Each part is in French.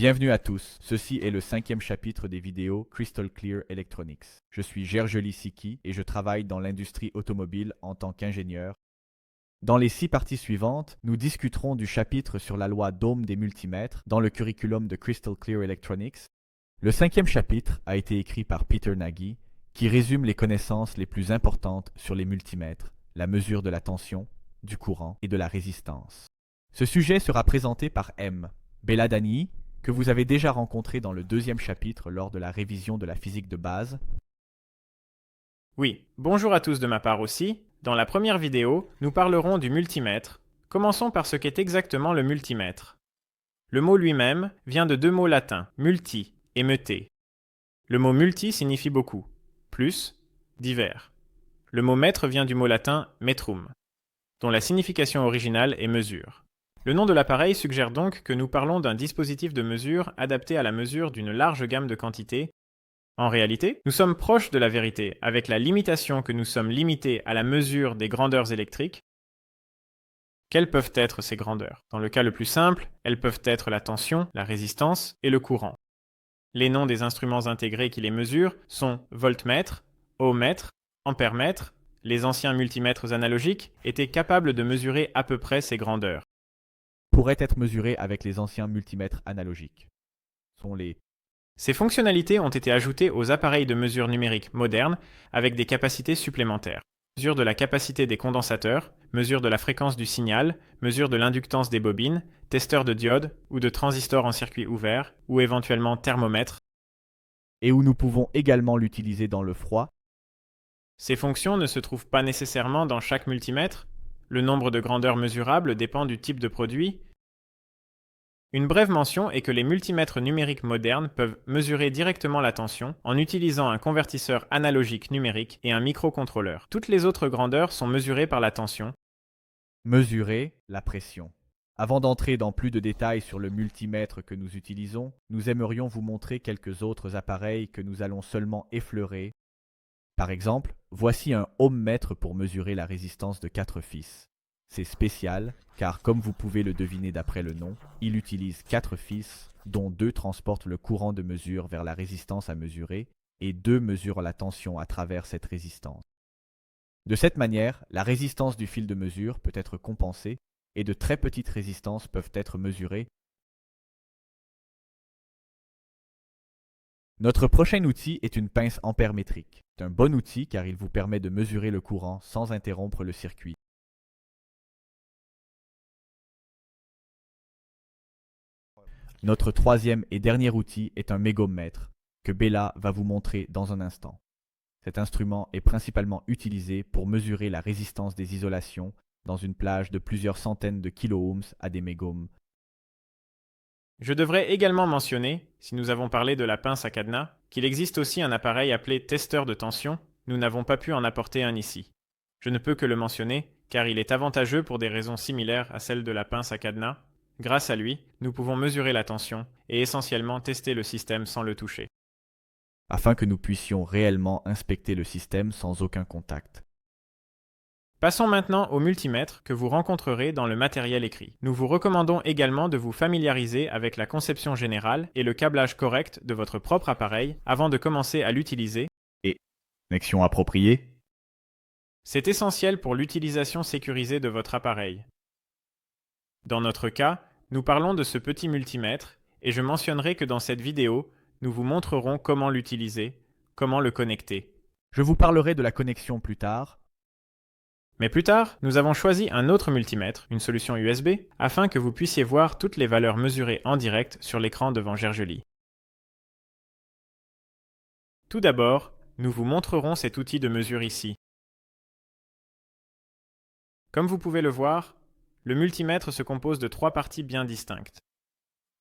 Bienvenue à tous, ceci est le 5e chapitre des vidéos Crystal Clear Electronics. Je suis Gergely Siki et je travaille dans l'industrie automobile en tant qu'ingénieur. Dans les 6 parties suivantes, nous discuterons du chapitre sur la loi d'Ohm des multimètres dans le curriculum de Crystal Clear Electronics. Le 5e chapitre a été écrit par Peter Nagy, qui résume les connaissances les plus importantes sur les multimètres, la mesure de la tension, du courant et de la résistance. Ce sujet sera présenté par M. Belladani, que vous avez déjà rencontré dans le 2e chapitre lors de la révision de la physique de base. Oui, bonjour à tous de ma part aussi. Dans la première vidéo, nous parlerons du multimètre. Commençons par ce qu'est exactement le multimètre. Le mot lui-même vient de 2 mots latins, multi et mete. Le mot multi signifie beaucoup, plus, divers. Le mot mètre vient du mot latin metrum, dont la signification originale est mesure. Le nom de l'appareil suggère donc que nous parlons d'un dispositif de mesure adapté à la mesure d'une large gamme de quantités. En réalité, nous sommes proches de la vérité, avec la limitation que nous sommes limités à la mesure des grandeurs électriques. Quelles peuvent être ces grandeurs? Dans le cas le plus simple, elles peuvent être la tension, la résistance et le courant. Les noms des instruments intégrés qui les mesurent sont voltmètre, ohmmètre, ampèremètre. Les anciens multimètres analogiques étaient capables de mesurer à peu près ces grandeurs. Pourraient être mesurés avec les anciens multimètres analogiques. Ces fonctionnalités ont été ajoutées aux appareils de mesure numérique modernes avec des capacités supplémentaires. Mesure de la capacité des condensateurs, mesure de la fréquence du signal, mesure de l'inductance des bobines, testeur de diodes ou de transistors en circuit ouvert, ou éventuellement thermomètre. Et où nous pouvons également l'utiliser dans le froid. Ces fonctions ne se trouvent pas nécessairement dans chaque multimètre. Le nombre de grandeurs mesurables dépend du type de produit. Une brève mention est que les multimètres numériques modernes peuvent mesurer directement la tension en utilisant un convertisseur analogique numérique et un microcontrôleur. Toutes les autres grandeurs sont mesurées par la tension. Mesurer la pression. Avant d'entrer dans plus de détails sur le multimètre que nous utilisons, nous aimerions vous montrer quelques autres appareils que nous allons seulement effleurer. Par exemple, voici un ohmmètre pour mesurer la résistance de 4 fils. C'est spécial, car comme vous pouvez le deviner d'après le nom, il utilise 4 fils, dont 2 transportent le courant de mesure vers la résistance à mesurer, et 2 mesurent la tension à travers cette résistance. De cette manière, la résistance du fil de mesure peut être compensée, et de très petites résistances peuvent être mesurées. Notre prochain outil est une pince ampère-métrique. C'est un bon outil car il vous permet de mesurer le courant sans interrompre le circuit. Notre 3e et dernier outil est un mégommètre, que Bella va vous montrer dans un instant. Cet instrument est principalement utilisé pour mesurer la résistance des isolations dans une plage de plusieurs centaines de kiloohms à des mégohms. Je devrais également mentionner, si nous avons parlé de la pince à cadenas, qu'il existe aussi un appareil appelé testeur de tension. Nous n'avons pas pu en apporter un ici. Je ne peux que le mentionner, car il est avantageux pour des raisons similaires à celles de la pince à cadenas. Grâce à lui, nous pouvons mesurer la tension et essentiellement tester le système sans le toucher. Afin que nous puissions réellement inspecter le système sans aucun contact. Passons maintenant au multimètre que vous rencontrerez dans le matériel écrit. Nous vous recommandons également de vous familiariser avec la conception générale et le câblage correct de votre propre appareil avant de commencer à l'utiliser. Et connexion appropriée. C'est essentiel pour l'utilisation sécurisée de votre appareil. Dans notre cas, nous parlons de ce petit multimètre et je mentionnerai que dans cette vidéo, nous vous montrerons comment l'utiliser, comment le connecter. Je vous parlerai de la connexion plus tard. Mais plus tard, nous avons choisi un autre multimètre, une solution USB, afin que vous puissiez voir toutes les valeurs mesurées en direct sur l'écran devant Gergely. Tout d'abord, nous vous montrerons cet outil de mesure ici. Comme vous pouvez le voir, le multimètre se compose de 3 parties bien distinctes.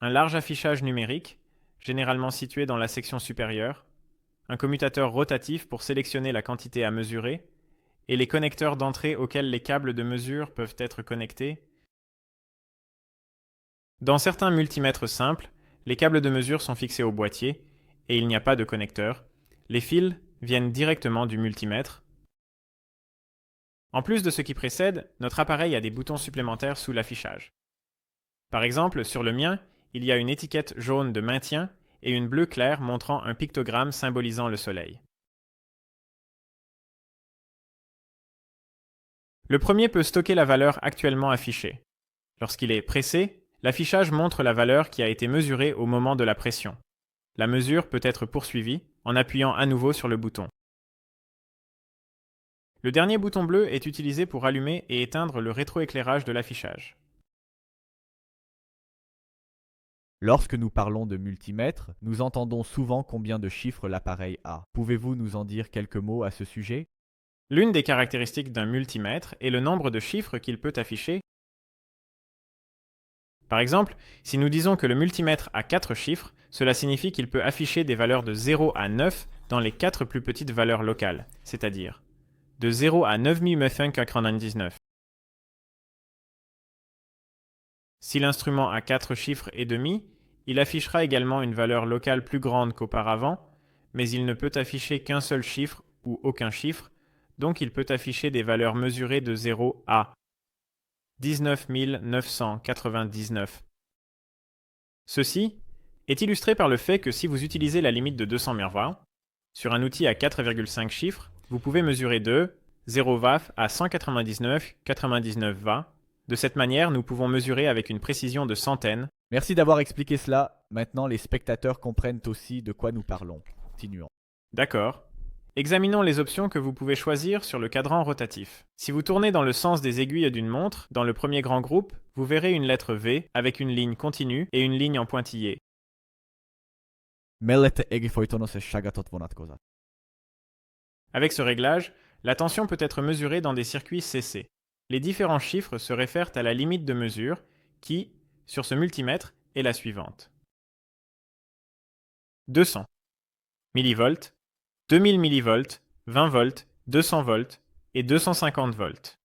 Un large affichage numérique, généralement situé dans la section supérieure, un commutateur rotatif pour sélectionner la quantité à mesurer, et les connecteurs d'entrée auxquels les câbles de mesure peuvent être connectés. Dans certains multimètres simples, les câbles de mesure sont fixés au boîtier, et il n'y a pas de connecteur. Les fils viennent directement du multimètre. En plus de ce qui précède, notre appareil a des boutons supplémentaires sous l'affichage. Par exemple, sur le mien, il y a une étiquette jaune de maintien et une bleue claire montrant un pictogramme symbolisant le soleil. Le premier peut stocker la valeur actuellement affichée. Lorsqu'il est pressé, l'affichage montre la valeur qui a été mesurée au moment de la pression. La mesure peut être poursuivie en appuyant à nouveau sur le bouton. Le dernier bouton bleu est utilisé pour allumer et éteindre le rétroéclairage de l'affichage. Lorsque nous parlons de multimètre, nous entendons souvent combien de chiffres l'appareil a. Pouvez-vous nous en dire quelques mots à ce sujet? L'une des caractéristiques d'un multimètre est le nombre de chiffres qu'il peut afficher. Par exemple, si nous disons que le multimètre a 4 chiffres, cela signifie qu'il peut afficher des valeurs de 0 à 9 dans les 4 plus petites valeurs locales, c'est-à-dire de 0 à 9999. Si l'instrument a 4 chiffres et demi, il affichera également une valeur locale plus grande qu'auparavant, mais il ne peut afficher qu'un seul chiffre ou aucun chiffre, donc il peut afficher des valeurs mesurées de 0 à 19 999. Ceci est illustré par le fait que si vous utilisez la limite de 200 merwa, sur un outil à 4,5 chiffres, vous pouvez mesurer de 0 VAF à 199,99 VA. De cette manière, nous pouvons mesurer avec une précision de centaines. Merci d'avoir expliqué cela. Maintenant, les spectateurs comprennent aussi de quoi nous parlons. Continuons. D'accord. Examinons les options que vous pouvez choisir sur le cadran rotatif. Si vous tournez dans le sens des aiguilles d'une montre, dans le premier grand groupe, vous verrez une lettre V avec une ligne continue et une ligne en pointillé. Avec ce réglage, la tension peut être mesurée dans des circuits CC. Les différents chiffres se réfèrent à la limite de mesure qui, sur ce multimètre, est la suivante. 200 millivolts, 2000 millivolts, 20 volts, 200 volts et 250 volts.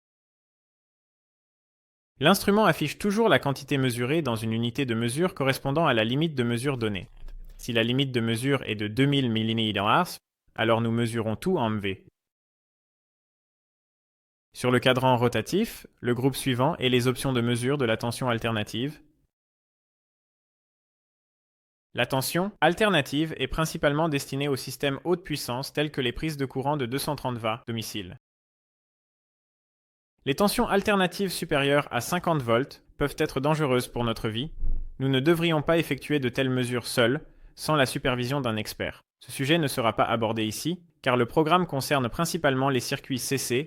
L'instrument affiche toujours la quantité mesurée dans une unité de mesure correspondant à la limite de mesure donnée. Si la limite de mesure est de 2000 mMh, alors nous mesurons tout en MV. Sur le cadran rotatif, le groupe suivant est les options de mesure de la tension alternative. La tension alternative est principalement destinée aux systèmes haute puissance tels que les prises de courant de 230 Va domicile. Les tensions alternatives supérieures à 50 volts peuvent être dangereuses pour notre vie. Nous ne devrions pas effectuer de telles mesures seuls, sans la supervision d'un expert. Ce sujet ne sera pas abordé ici, car le programme concerne principalement les circuits CC.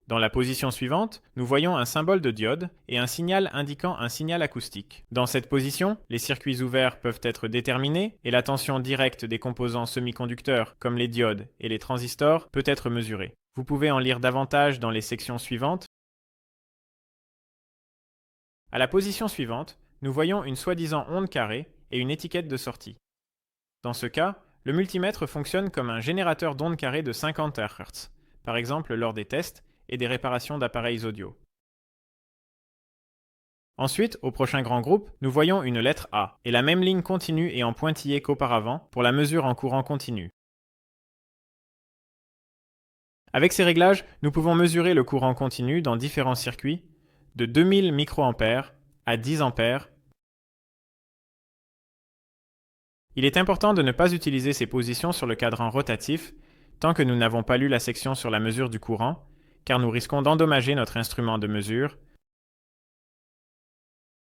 Dans la position suivante, nous voyons un symbole de diode et un signal indiquant un signal acoustique. Dans cette position, les circuits ouverts peuvent être déterminés et la tension directe des composants semi-conducteurs, comme les diodes et les transistors, peut être mesurée. Vous pouvez en lire davantage dans les sections suivantes. À la position suivante, nous voyons une soi-disant onde carrée et une étiquette de sortie. Dans ce cas, le multimètre fonctionne comme un générateur d'ondes carrées de 50 Hz, par exemple lors des tests et des réparations d'appareils audio. Ensuite, au prochain grand groupe, nous voyons une lettre A et la même ligne continue et en pointillé qu'auparavant pour la mesure en courant continu. Avec ces réglages, nous pouvons mesurer le courant continu dans différents circuits de 2000 microampères à 10 ampères. Il est important de ne pas utiliser ces positions sur le cadran rotatif tant que nous n'avons pas lu la section sur la mesure du courant, car nous risquons d'endommager notre instrument de mesure.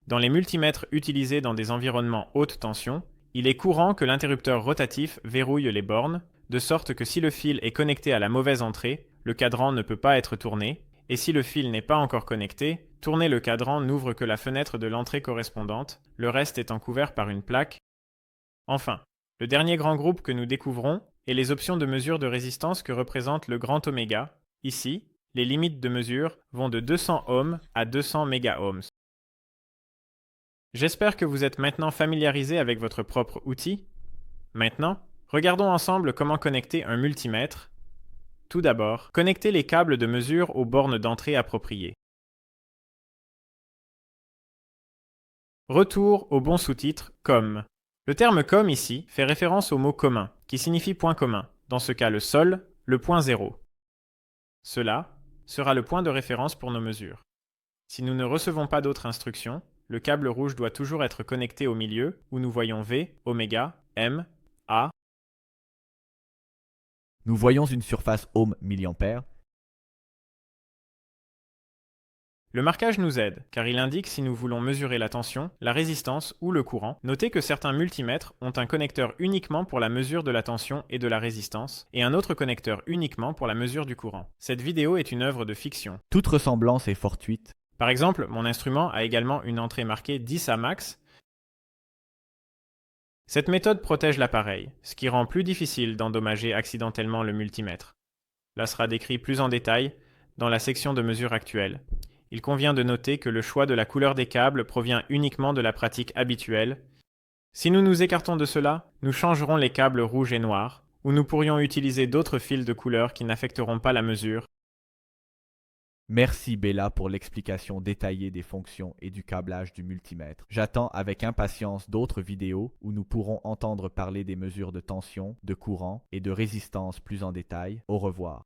Dans les multimètres utilisés dans des environnements haute tension, il est courant que l'interrupteur rotatif verrouille les bornes, de sorte que si le fil est connecté à la mauvaise entrée, le cadran ne peut pas être tourné, et si le fil n'est pas encore connecté, tourner le cadran n'ouvre que la fenêtre de l'entrée correspondante, le reste étant couvert par une plaque. Enfin, le dernier grand groupe que nous découvrons est les options de mesure de résistance que représente le grand oméga. Ici, les limites de mesure vont de 200 ohms à 200 mégaohms. J'espère que vous êtes maintenant familiarisé avec votre propre outil. Maintenant, regardons ensemble comment connecter un multimètre. Tout d'abord, connectez les câbles de mesure aux bornes d'entrée appropriées. Retour au bon sous-titre COM. Le terme COM ici fait référence au mot commun, qui signifie point commun, dans ce cas le sol, le point 0. Cela sera le point de référence pour nos mesures. Si nous ne recevons pas d'autres instructions, le câble rouge doit toujours être connecté au milieu, où nous voyons V, oméga, M, A. Nous voyons une surface ohm milliampère. Le marquage nous aide, car il indique si nous voulons mesurer la tension, la résistance ou le courant. Notez que certains multimètres ont un connecteur uniquement pour la mesure de la tension et de la résistance, et un autre connecteur uniquement pour la mesure du courant. Cette vidéo est une œuvre de fiction. Toute ressemblance est fortuite. Par exemple, mon instrument a également une entrée marquée 10 à max. Cette méthode protège l'appareil, ce qui rend plus difficile d'endommager accidentellement le multimètre. Cela sera décrit plus en détail dans la section de mesure actuelle. Il convient de noter que le choix de la couleur des câbles provient uniquement de la pratique habituelle. Si nous nous écartons de cela, nous changerons les câbles rouges et noirs, ou nous pourrions utiliser d'autres fils de couleur qui n'affecteront pas la mesure. Merci Bella pour l'explication détaillée des fonctions et du câblage du multimètre. J'attends avec impatience d'autres vidéos où nous pourrons entendre parler des mesures de tension, de courant et de résistance plus en détail. Au revoir.